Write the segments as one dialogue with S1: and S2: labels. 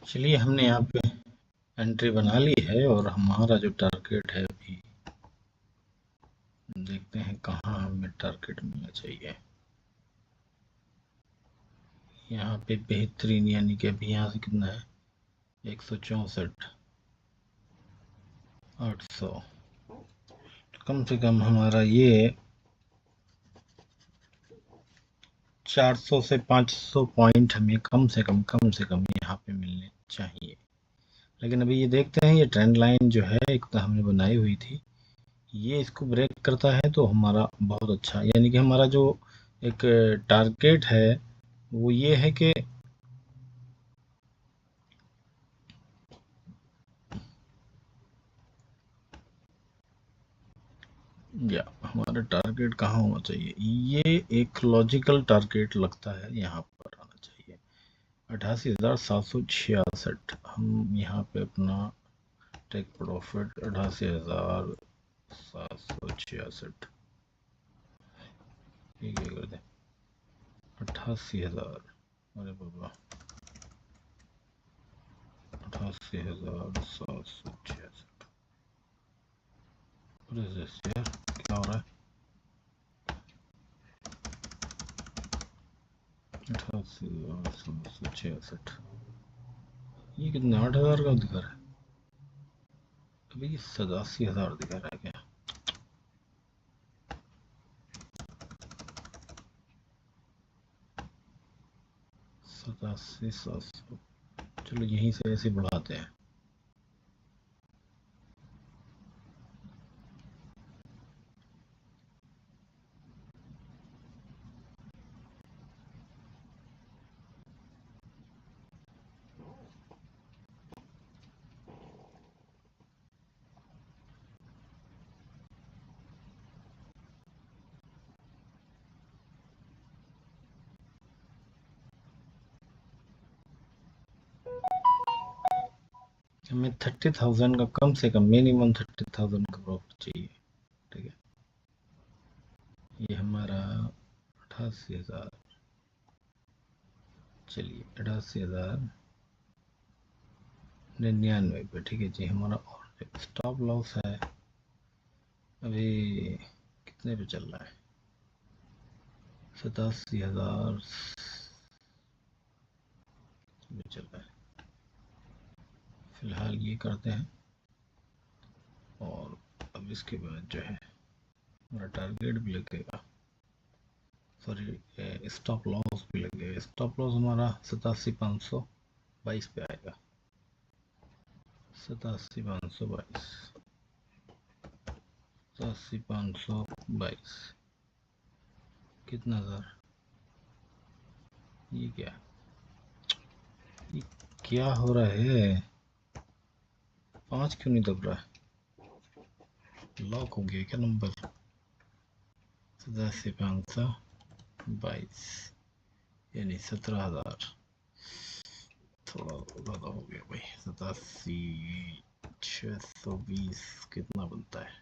S1: चलिए हमने यहाँ पे एंट्री बना ली है और हमारा जो टारगेट है अभी देखते हैं कहाँ हमें टारगेट मिलना चाहिए। यहाँ पे बेहतरीन यानी कि अभी यहाँ से कितना है 164 800, कम से कम हमारा ये 400 से 500 पॉइंट हमें कम से कम यहाँ पे मिलने चाहिए। लेकिन अभी ये देखते हैं ये ट्रेंड लाइन जो है एक तो हमने बनाई हुई थी, ये इसको ब्रेक करता है तो हमारा बहुत अच्छा, यानी कि हमारा जो एक टारगेट है वो ये है कि या हमारा टारगेट कहाँ होना चाहिए, ये एक लॉजिकल टारगेट लगता है यहाँ पर आना चाहिए 88,766। हम यहाँ पे अपना टेक प्रॉफिट 88,766 ठीक है कर दें 88,000, अरे बाबा 88,766। यार क्या हो रहा है 88,766, ये कितने 8,000 का दिखा रहा है, अभी 87,000 दिखा रहा है क्या? 87,700, चलो यहीं से ऐसे बढ़ाते हैं। हमें 30,000 का कम से कम मिनिमम 30,000 का प्रॉफिट चाहिए, ठीक है। ये हमारा 88,000, चलिए 88,099 पे ठीक है जी हमारा। और स्टॉप लॉस है अभी कितने पे चल रहा है 87,000 पे चल रहा है। फिलहाल ये करते हैं और अब इसके बाद जो है हमारा टारगेट भी लगेगा, सॉरी स्टॉप लॉस भी लगेगा। स्टॉप लॉस हमारा 87,522 पे आएगा, 87,522, 87,522 कितना हज़ार, ये क्या हो रहा है, 5 क्यों नहीं दब रहा है, लॉक हो गया क्या नंबर? 87,522 यानी 17,000, थोड़ा ज़्यादा हो गया भाई। 87,620 कितना बनता है,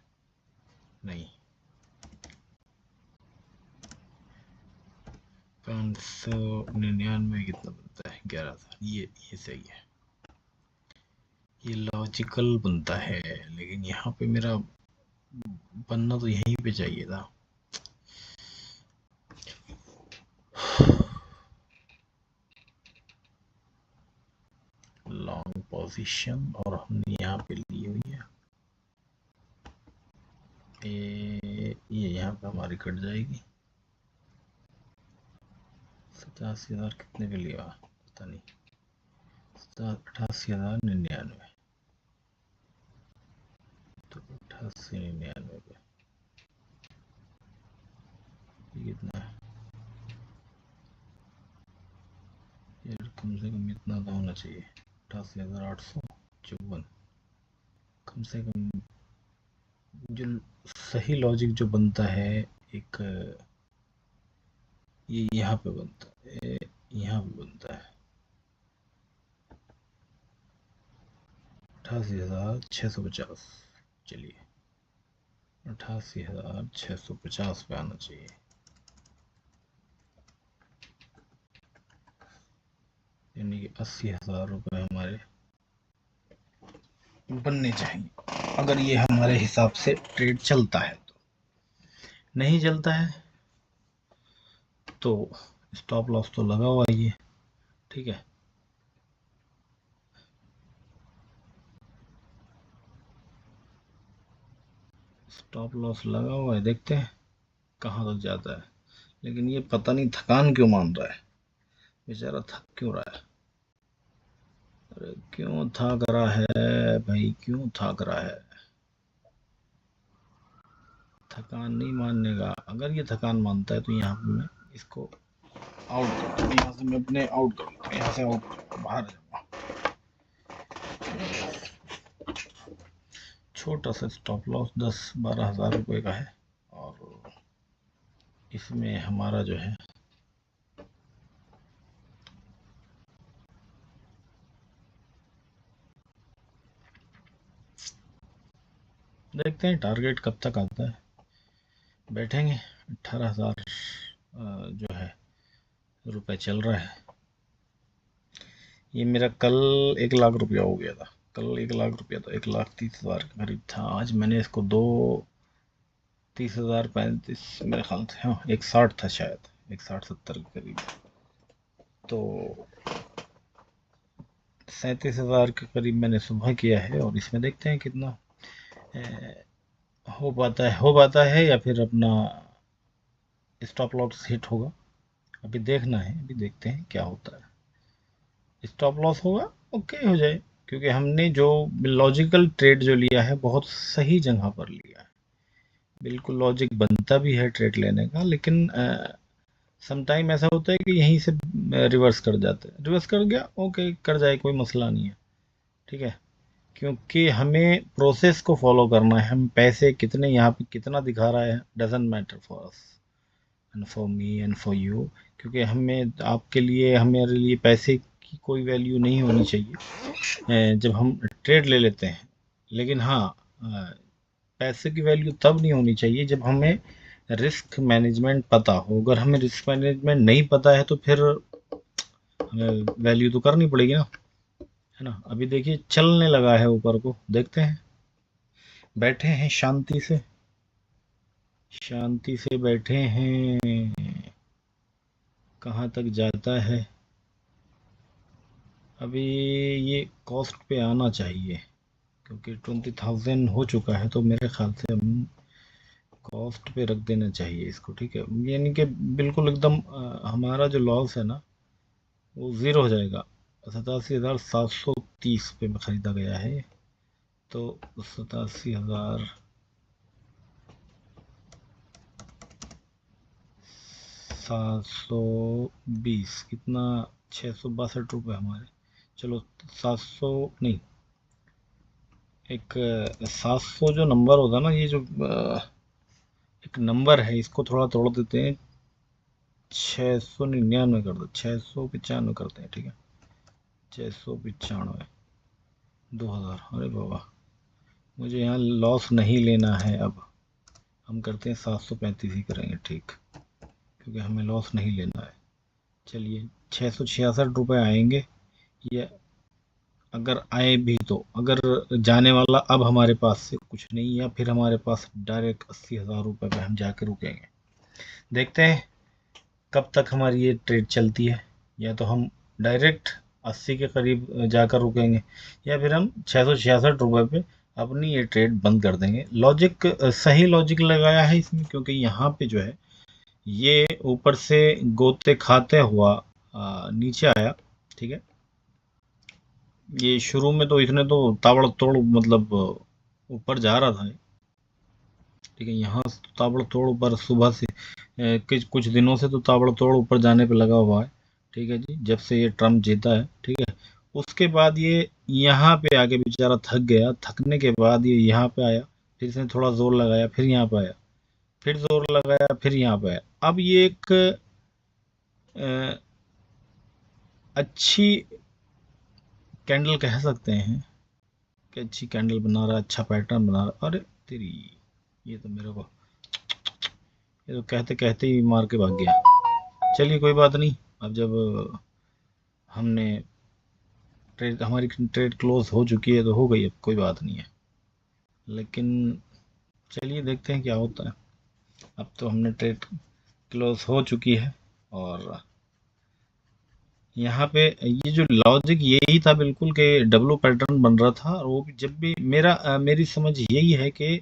S1: नहीं 599 कितना बनता है 11,000, ये सही है, ये लॉजिकल बनता है। लेकिन यहाँ पे मेरा बनना तो यहीं पे चाहिए था। लॉन्ग पोजीशन और हमने यहाँ पे ली हुई है, ये यहाँ पे हमारी कट जाएगी। 87,000 कितने पे लिया पता नहीं, 88,099, तो 88,99 पे ये कितना है, ये कम से कम इतना तो होना चाहिए 88,854, कम से कम जो सही लॉजिक जो बनता है एक, ये यहाँ पे बनता है, यहाँ पे बनता है 88,650, चलिए 88,650 पे आना चाहिए। यानी कि 80,000 रुपये हमारे बनने चाहिए अगर ये हमारे हिसाब से ट्रेड चलता है। तो नहीं चलता है तो स्टॉप लॉस तो लगा हुआ ही है, ठीक है। स्टॉप लॉस लगा हुआ है, देखते हैं कहाँ तक जाता है। लेकिन ये पता नहीं थकान क्यों मान रहा है, बेचारा थक क्यों रहा है। अरे क्यों थक रहा है भाई, क्यों थक रहा है। थकान नहीं मानने का, अगर ये थकान मानता है तो यहाँ पे मैं इसको आउट कर दूँ, यहाँ से मैं अपने आउट कर दूँ, यहाँ से आउट बाहर जाऊँगा। छोटा सा स्टॉप लॉस 10-12 हज़ार रुपये का है और इसमें हमारा जो है देखते हैं टारगेट कब तक आता है। बैठेंगे 18,000 जो है रुपए चल रहा है। ये मेरा कल 1 लाख रुपया हो गया था, कल 1 लाख रुपया था, 1,30,000 के करीब था। आज मैंने इसको 30,035 मेरे ख्याल से, हाँ 1,60 था शायद, 1,60-1,70 के करीब। तो 37,000 के करीब मैंने सुबह किया है और इसमें देखते हैं कितना हो पाता है या फिर अपना स्टॉप लॉस हिट होगा। अभी देखना है, अभी देखते हैं क्या होता है। स्टॉप लॉस होगा ओके हो जाए, क्योंकि हमने जो लॉजिकल ट्रेड जो लिया है बहुत सही जगह पर लिया है। बिल्कुल लॉजिक बनता भी है ट्रेड लेने का, लेकिन सम टाइम ऐसा होता है कि यहीं से रिवर्स कर जाते हैं। रिवर्स कर गया ओके, कर जाए, कोई मसला नहीं है, ठीक है। क्योंकि हमें प्रोसेस को फॉलो करना है। हम पैसे कितने यहाँ पे कितना दिखा रहा है doesn't matter for us and for me and for you. क्योंकि हमें आपके लिए हमारे लिए पैसे की कोई वैल्यू नहीं होनी चाहिए जब हम ट्रेड ले लेते हैं। लेकिन हाँ, पैसे की वैल्यू तब नहीं होनी चाहिए जब हमें रिस्क मैनेजमेंट पता हो। अगर हमें रिस्क मैनेजमेंट नहीं पता है तो फिर हमें वैल्यू तो करनी पड़ेगी ना, है ना। अभी देखिए चलने लगा है ऊपर को, देखते हैं। बैठे हैं शांति से, शांति से बैठे हैं, कहाँ तक जाता है। अभी ये कॉस्ट पे आना चाहिए क्योंकि 20,000 हो चुका है, तो मेरे ख्याल से हम कॉस्ट पे रख देना चाहिए इसको, ठीक है। यानी कि बिल्कुल एकदम हमारा जो लॉस है ना वो ज़ीरो हो जाएगा। 87,730 पे में ख़रीदा गया है, तो 87,720 कितना, 662 रुपये हमारे। चलो 700 नहीं, एक 700 जो नंबर होता ना, ये जो एक नंबर है, इसको थोड़ा तोड़ देते हैं। 699 कर दो, 695 करते हैं, ठीक है। 695, 2,000। अरे बाबा, मुझे यहाँ लॉस नहीं लेना है। अब हम करते हैं 735 ही करेंगे, ठीक, क्योंकि हमें लॉस नहीं लेना है। चलिए 666 रुपये आएंगे, ये अगर आए भी तो। अगर जाने वाला अब हमारे पास से कुछ नहीं है, फिर हमारे पास डायरेक्ट 80,000 रुपये पे हम जाकर रुकेंगे। देखते हैं कब तक हमारी ये ट्रेड चलती है। या तो हम डायरेक्ट 80 के करीब जाकर रुकेंगे, या फिर हम 666 रुपये पे अपनी ये ट्रेड बंद कर देंगे। लॉजिक सही लॉजिक लगाया है इसमें, क्योंकि यहाँ पे जो है ये ऊपर से गोते खाते हुआ नीचे आया, ठीक है। ये शुरू में तो इसने तो ताबड़तोड़ मतलब ऊपर जा रहा था, ठीक है। यहाँ से तो ताबड़तोड़ ऊपर सुबह से कुछ दिनों से तो ताबड़तोड़ ऊपर जाने पे लगा हुआ है, ठीक है जी, जब से ये ट्रम्प जीता है, ठीक है। उसके बाद ये यहाँ पे आके बेचारा थक गया, थकने के बाद ये यहाँ पे आया, फिर इसने थोड़ा जोर लगाया, फिर यहाँ पे आया, फिर जोर लगाया, फिर यहाँ पे आया। अब ये एक अच्छी कैंडल कह सकते हैं कि अच्छी कैंडल बना रहा है, अच्छा पैटर्न बना रहा है। अरे तेरी, ये तो मेरे को, ये तो कहते कहते ही मार के भाग गया। चलिए कोई बात नहीं, अब जब हमने हमारी ट्रेड क्लोज हो चुकी है तो हो गई, अब कोई बात नहीं है। लेकिन चलिए देखते हैं क्या होता है। अब तो हमने ट्रेड क्लोज हो चुकी है, और यहाँ पे ये जो लॉजिक यही था बिल्कुल कि डब्लू पैटर्न बन रहा था। और वो भी जब भी मेरी समझ यही है कि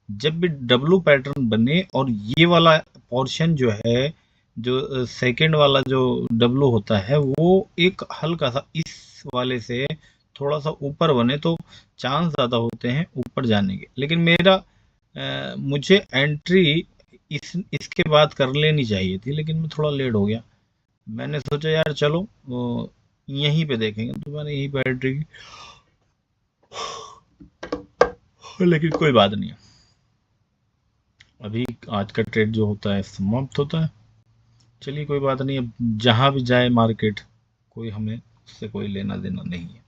S1: जब भी डब्लू पैटर्न बने और ये वाला पोर्शन जो है, जो सेकंड वाला जो डब्लू होता है, वो एक हल्का सा इस वाले से थोड़ा सा ऊपर बने तो चांस ज़्यादा होते हैं ऊपर जाने के। लेकिन मुझे एंट्री इसके बाद कर लेनी चाहिए थी, लेकिन मैं थोड़ा लेट हो गया। मैंने सोचा यार चलो यहीं पे देखेंगे, तो मैंने यहीं पे एंट्री की, लेकिन कोई बात नहीं है। अभी आज का ट्रेड जो होता है समाप्त होता है। चलिए कोई बात नहीं, अब जहाँ भी जाए मार्केट, कोई हमें उससे कोई लेना देना नहीं है।